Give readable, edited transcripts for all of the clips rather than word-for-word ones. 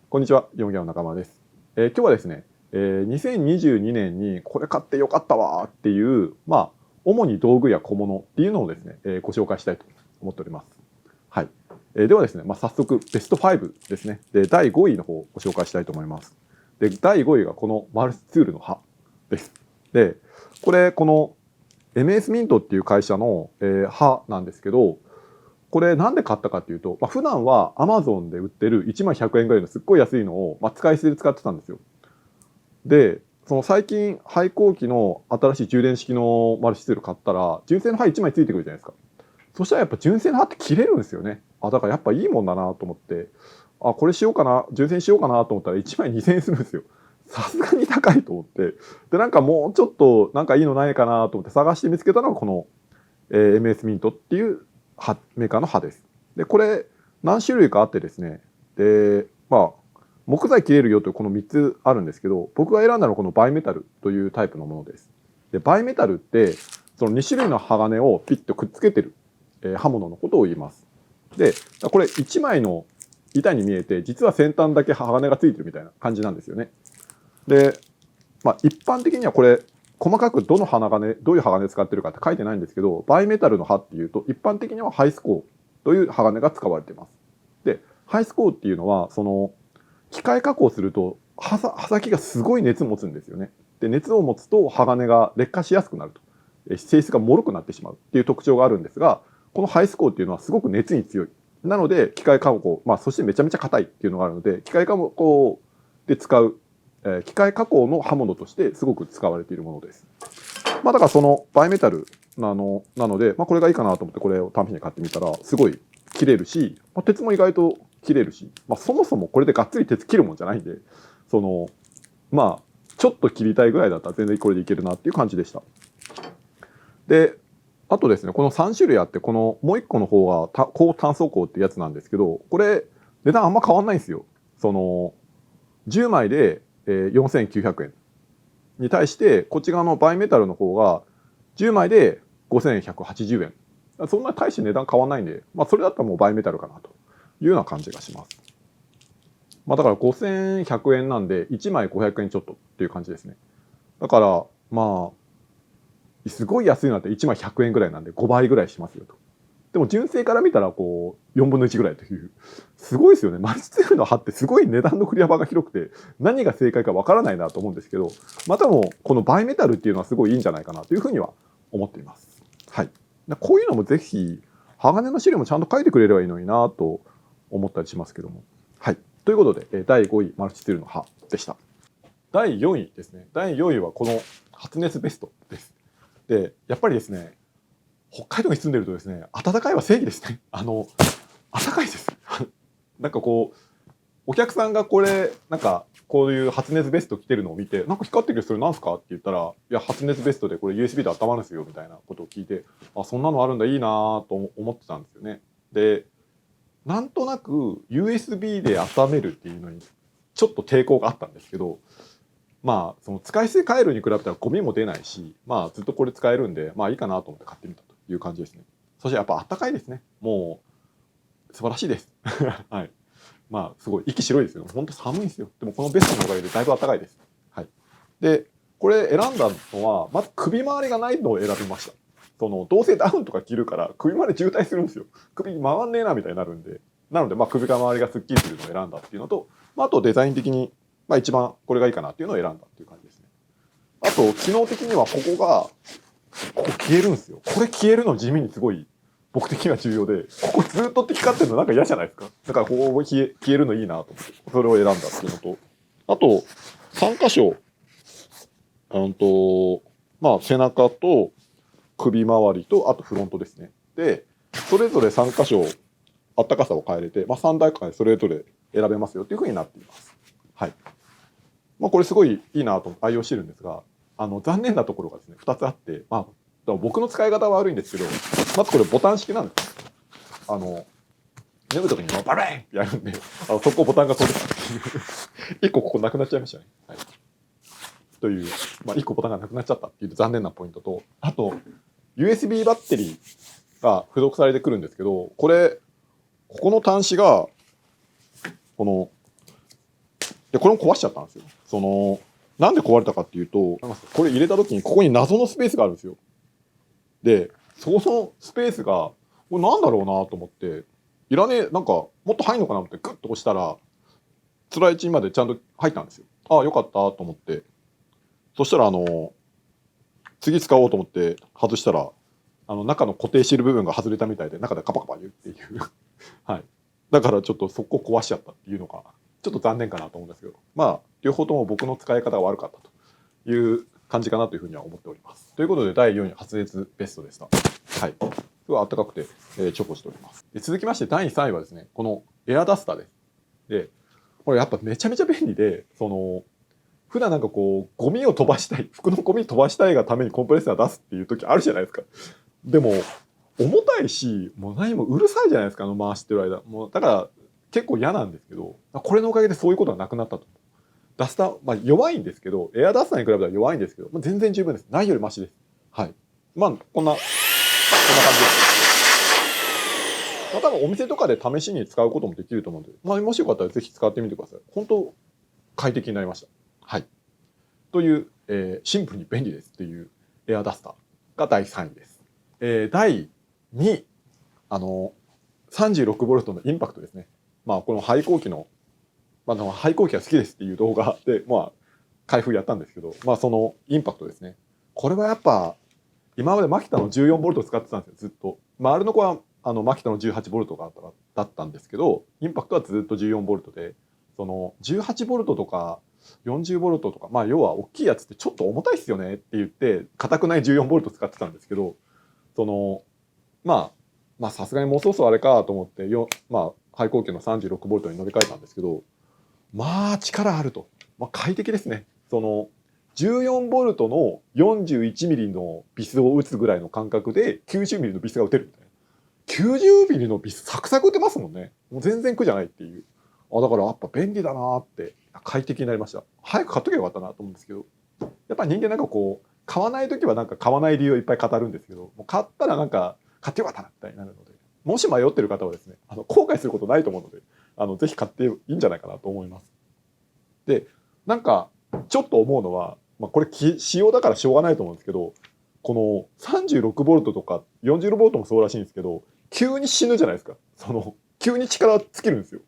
こんにちは、ヨンギャオ仲間です。今日はですね、2022年にこれ買ってよかったわっていう、主に道具や小物っていうのをですね、ご紹介したいと思っております。はい。ではですね、早速ベスト5ですね。で、第5位の方をご紹介したいと思います。で、第5位がこのマルチツールの刃です。で、この MS ミントっていう会社の、刃なんですけど、これなんで買ったかっていうと、普段は Amazon で売ってる1万100円ぐらいのすっごい安いのを、使い捨てで使ってたんですよ。で、その最近廃校機の新しい充電式のマルチツール買ったら、純正の刃1枚ついてくるじゃないですか。そしたらやっぱ純正の刃って切れるんですよね。だからやっぱいいもんだなと思って、これしようかな、純正にしようかなと思ったら1枚2000円するんですよ。さすがに高いと思って。で、なんかもうちょっとなんかいいのないかなと思って探して見つけたのがこの、MS ミントっていうメーカーの刃です。で、これ何種類かあってですね、で、木材切れるよというこの3つあるんですけど、僕が選んだのはこのバイメタルというタイプのものです。で、バイメタルってその2種類の鋼をピッとくっつけてる、刃物のことを言います。で、これ1枚の板に見えて、実は先端だけ鋼がついてるみたいな感じなんですよね。で、一般的にはこれ細かくどの鋼、どういう鋼使ってるかって書いてないんですけど、バイメタルの刃っていうと、一般的にはハイスコーという鋼が使われています。で、ハイスコーっていうのは、その、機械加工すると、刃先がすごい熱を持つんですよね。で、熱を持つと鋼が劣化しやすくなると。性質が脆くなってしまうっていう特徴があるんですが、このハイスコーっていうのはすごく熱に強い。なので、機械加工、そしてめちゃめちゃ硬いっていうのがあるので、機械加工で使う、機械加工の刃物としてすごく使われているものです。だからそのバイメタルなので、これがいいかなと思ってこれを試しに買ってみたら、すごい切れるし、鉄も意外と切れるし、そもそもこれでがっつり鉄切るもんじゃないんで、その、ちょっと切りたいぐらいだったら全然これでいけるなっていう感じでした。で、あとですね、この3種類あって、このもう1個の方は高炭素鋼ってやつなんですけど、これ値段あんま変わんないんですよ。その、10枚で4900円に対して、こっち側のバイメタルの方が10枚で5180円。そんな大して値段変わらないんで、それだったらもうバイメタルかなというような感じがします。だから5100円なんで1枚500円ちょっとっていう感じですね。だからすごい安いのだって1枚100円ぐらいなんで5倍ぐらいしますよと。でも純正から見たらこう4分の1ぐらいという、すごいですよね。マルチツールの刃ってすごい値段の振り幅が広くて何が正解かわからないなと思うんですけど、またもこのバイメタルっていうのはすごいいいんじゃないかなというふうには思っています。はい。こういうのもぜひ鋼の資料もちゃんと書いてくれればいいのになと思ったりしますけども。はい。ということで第5位マルチツールの刃でした。第4位ですね。第4位はこの発熱ベストです。で、やっぱりですね、北海道に住んでるとですね、暖かいは正義ですね。暖かいです。なんかこう、お客さんがこれ、なんか、こういう発熱ベスト着てるのを見て、なんか光ってるけどそれなんすかって言ったら、いや、発熱ベストでこれ USB で温まるんですよ、みたいなことを聞いて、そんなのあるんだ、いいなと思ってたんですよね。で、なんとなく USB で温めるっていうのに、ちょっと抵抗があったんですけど、その使い捨てカイロに比べたらゴミも出ないし、ずっとこれ使えるんで、いいかなと思って買ってみたという感じですね。そしてやっぱ暖かいですね。もう、素晴らしいです。はい。すごい、息白いですよ。本当寒いんですよ。でもこのベストのおかげでだいぶ暖かいです。はい。で、これ選んだのは、まず首周りがないのを選びました。その、どうせダウンとか着るから、首まで渋滞するんですよ。首回んねえな、みたいになるんで。なので、首が周りがスッキリするのを選んだっていうのと、あとデザイン的に、一番これがいいかなっていうのを選んだっていう感じですね。あと、機能的にはここが、ここ消えるんですよ。これ消えるの地味にすごい僕的には重要で、ここずっとって光ってるのなんか嫌じゃないですか。だからここ消えるのいいなと思って、それを選んだっていうのと、あと、3箇所、背中と首周りと、あとフロントですね。で、それぞれ3箇所、あったかさを変えれて、3段階それぞれ選べますよっていう風になっています。はい。これすごいいいなと愛用してるんですが、残念なところがですね、2つあって、僕の使い方は悪いんですけど、まずこれボタン式なんです。脱ぐときにバレーンってやるんで、そこボタンが取れたっていう。1個ここなくなっちゃいましたね。はい。という、1個ボタンがなくなっちゃったっていう残念なポイントと、あと、USB バッテリーが付属されてくるんですけど、これ、ここの端子が、この、でこれも壊しちゃったんですよ。なんで壊れたかっていうと、これ入れた時にここに謎のスペースがあるんですよ。でそのスペースがこれなんだろうなと思って、いらねえ、なんかもっと入んのかなと思ってグッと押したら辛い位置までちゃんと入ったんですよ。ああよかったと思って、そしたら次使おうと思って外したら中の固定している部分が外れたみたいで中でカパカパ言うっていうはい、だからちょっとそこ壊しちゃったっていうのがちょっと残念かなと思うんですけど、まあ両方とも僕の使い方が悪かったという感じかなというふうには思っております。ということで第4位発熱ベストでした。はい、すごい暖かくて、重宝しております。で続きまして第3位はですね、このエアダスターです。でこれやっぱめちゃめちゃ便利で、普段なんかこうゴミを飛ばしたい、服のゴミ飛ばしたいがためにコンプレッサー出すっていう時あるじゃないですか。でも重たいし、もう何もうるさいじゃないですか、回してる間。もうだから結構嫌なんですけど、これのおかげでそういうことはなくなったと。ダスター、まあ弱いんですけど、エアダスターに比べたら弱いんですけど、まあ、全然十分です。ないよりマシです。はい。まあこんな感じです。まあ、多分お店とかで試しに使うこともできると思うので、まあ、もしよかったらぜひ使ってみてください。本当快適になりました。はい。という、シンプルに便利ですっていうエアダスターが第3位です。第2位、36V のインパクトですね。まあこの廃校機の、廃校機が好きですっていう動画で、まあ開封やったんですけど、まあそのインパクトですね。これはやっぱ今までマキタの 14V 使ってたんですよ、ずっと。まああれの子はマキタの 18V だったんですけど、インパクトはずっと 14V で、その 18V とか 40V とか、まあ要は大きいやつってちょっと重たいっすよねって言って硬くない 14V 使ってたんですけど、まあさすがにもうそろそろあれかと思って廃校機の 36V に乗り換えたんですけど、まあ力あると、まあ、快適ですね。14V の 41mm のビスを打つぐらいの感覚で 90mm のビスが打てるみたいな。90mm のビスサクサク打てますもんね。もう全然苦じゃないっていう。だからやっぱ便利だなって快適になりました。早く買っとけばよかったなと思うんですけど、やっぱり人間なんかこう買わない時はなんか買わない理由をいっぱい語るんですけど、もう買ったらなんか買ってよかったなみたいになるので、もし迷ってる方はですね、後悔することないと思うので、ぜひ買っていいんじゃないかなと思います。でなんかちょっと思うのは、これ仕様だからしょうがないと思うんですけど、この 36V とか 40V もそうらしいんですけど、急に死ぬじゃないですか。急に力尽きるんですよ。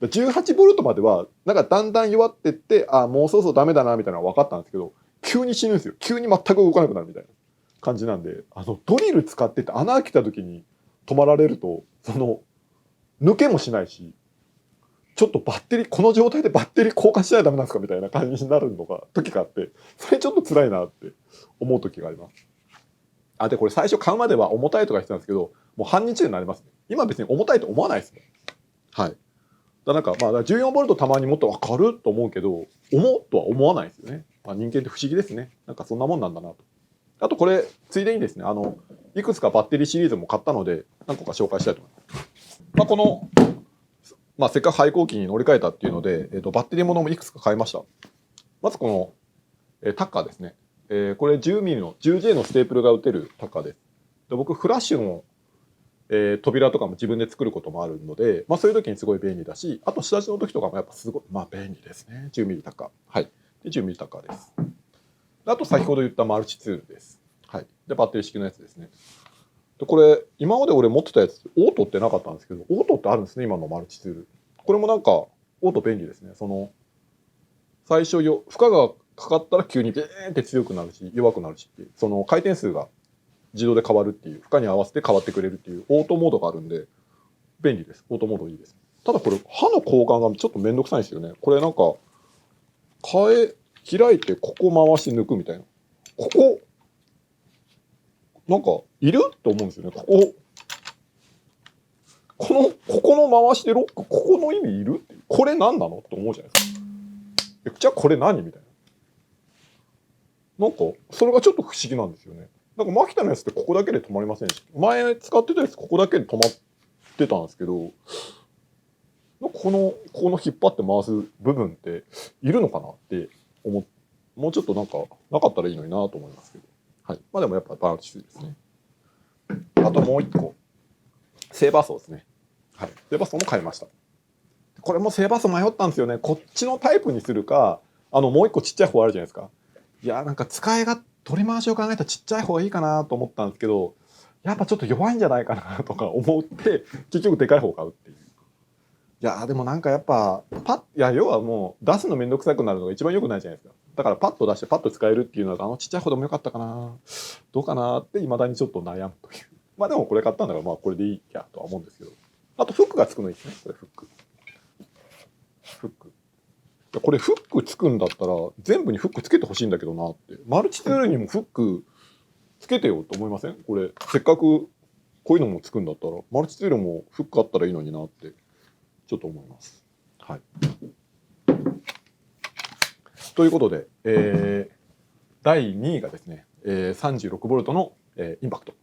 18V まではなんかだんだん弱ってって、もうそろそろダメだなみたいなのが分かったんですけど、急に死ぬんですよ。急に全く動かなくなるみたいな感じなんで、ドリル使ってて穴開けた時に止まられると、抜けもしないし、ちょっとバッテリーこの状態でバッテリー交換しないとダメなんですかみたいな感じになるのが時があって、それちょっと辛いなって思う時があります。でこれ最初買うまでは重たいとか言ってたんですけど、もう半日でなりますね。今別に重たいと思わないですね。はい。なんか14V たまにもっと軽っと思うけど、重っとは思わないですよね。人間って不思議ですね。なんかそんなもんなんだなと。あとこれついでにですね、いくつかバッテリーシリーズも買ったので何個か紹介したいと思います。このせっかく廃校機に乗り換えたっていうので、バッテリーものもいくつか買いました。まずこの、タッカーですね。これ 10mm の 10J のステープルが打てるタッカーです。で僕フラッシュの扉とかも自分で作ることもあるので、そういう時にすごい便利だし、あと下地の時とかもやっぱすごい便利ですね。10mm タッカー。はい。で 10mm タッカーです。あと先ほど言ったマルチツールです。はい。でバッテリー式のやつですね。でこれ今まで俺持ってたやつオートってなかったんですけど、オートってあるんですね、今のマルチツール。これもなんかオート便利ですね。最初負荷がかかったら急にビーンって強くなるし弱くなるしっていう、回転数が自動で変わるっていう、負荷に合わせて変わってくれるっていうオートモードがあるんで便利です。オートモードいいです。ただこれ刃の交換がちょっとめんどくさいんですよね。これなんか開いてここ回して抜くみたいな、ここなんかいると思うんですよね。ここの回してロック、ここの意味いるって、これ何なのって思うじゃないですか。じゃあこれ何みたいな。なんかそれがちょっと不思議なんですよね。なんかマキタのやつってここだけで止まりませんし、前使ってたやつここだけで止まってたんですけど、この引っ張って回す部分っているのかなってもうちょっとなんかなかったらいいのになと思いますけど、はい。でもやっぱバランスですね。あともう一個セーバーソーですね。はい。セーバーソーも買いました。これもセーバース迷ったんですよね。こっちのタイプにするか、もう一個ちっちゃい方あるじゃないですか。いや、なんか使いが、取り回しを考えたらちっちゃい方がいいかなと思ったんですけど、やっぱちょっと弱いんじゃないかなとか思って、結局でかい方を買うっていう。いや、でもなんかやっぱ、いや、要はもう出すのめんどくさくなるのが一番良くないじゃないですか。だからパッと出してパッと使えるっていうのは、ちっちゃい方でもよかったかな。どうかなって未だにちょっと悩むという。まあでもこれ買ったんだから、まあこれでいいやとは思うんですけど。あとフックがつくのいいですね、これフック。フック。これフックつくんだったら全部にフックつけてほしいんだけどなって。マルチツールにもフックつけてよと思いません？これせっかくこういうのもつくんだったらマルチツールもフックあったらいいのになってちょっと思います。はい。ということで、第2位がですね、36V の、インパクト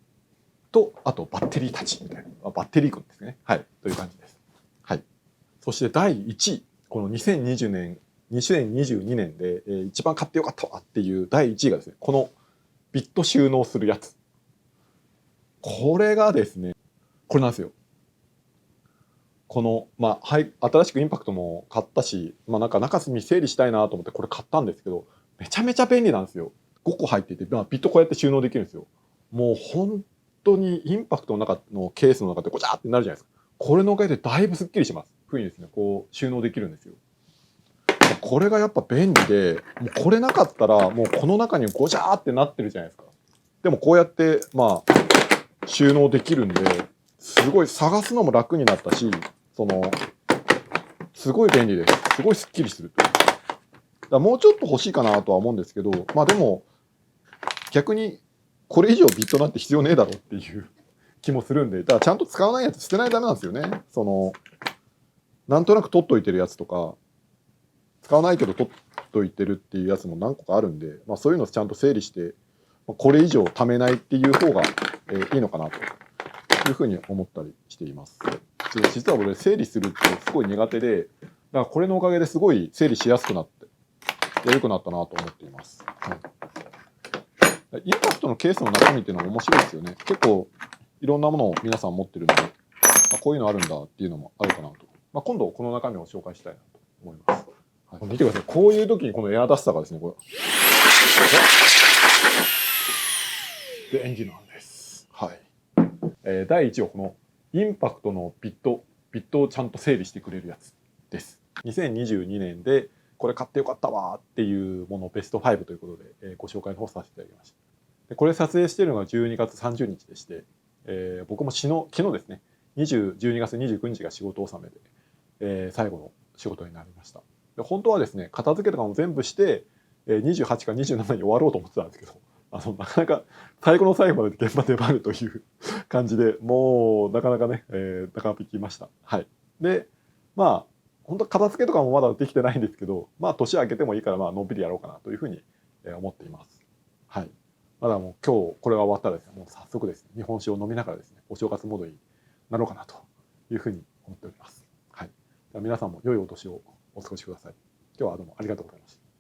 とあとバッテリーたちみたいなバッテリー君ですね。はい、という感じです。はい。そして第1位、この2020年2022年で、一番買ってよかったわっていう第1位がですね、このビット収納するやつ。これがですね、これなんですよ。この、はい、新しくインパクトも買ったし、なんか中身整理したいなと思ってこれ買ったんですけど、めちゃめちゃ便利なんですよ。5個入っていて、ビットこうやって収納できるんですよ。もう本当にインパクトの中のケースの中でごちゃってなるじゃないですか。これのおかげでだいぶスッキリします。ふうにですね、こう収納できるんですよ。これがやっぱ便利で、もうこれなかったらもうこの中にごちゃーってなってるじゃないですか。でもこうやって収納できるんで、すごい探すのも楽になったし、すごい便利です。すごいスッキリすると。だからもうちょっと欲しいかなとは思うんですけど、でも逆にこれ以上ビットなんて必要ねえだろっていう気もするんで、だからちゃんと使わないやつ捨てないとダメなんですよね。なんとなく取っといてるやつとか、使わないけど取っといてるっていうやつも何個かあるんで、そういうのをちゃんと整理して、これ以上貯めないっていう方が、いいのかなというふうに思ったりしています。実は俺整理するってすごい苦手で、だからこれのおかげですごい整理しやすくなって良くなったなと思っています。インパクトのケースの中身っていうのも面白いですよね。結構いろんなものを皆さん持ってるので、こういうのあるんだっていうのもあるかなと。今度この中身を紹介したいなと思います。はい、見てください。こういう時にこのエアダスターがですね、これでエンジンなんです。はい。第1位はこのインパクトのビットをちゃんと整理してくれるやつです。2022年でこれ買ってよかったわっていうものベスト5ということで、ご紹介の方させていただきました。でこれ撮影しているのが12月30日でして、僕も昨日ですね、12月29日が仕事納めで、最後の仕事になりました。で本当はですね、片付けとかも全部して、28か27に終わろうと思ってたんですけど、なかなか最後の最後まで現場で粘るという感じで、もうなかなかね、長引きました。はい。で、本当片付けとかもまだできてないんですけど、年明けてもいいから、のんびりやろうかなというふうに思っています。はい。まだもう今日これが終わったらですね、もう早速ですね、日本酒を飲みながらですね、お正月モードになろうかなというふうに思っております。はい。では皆さんも良いお年をお過ごしください。今日はどうもありがとうございました。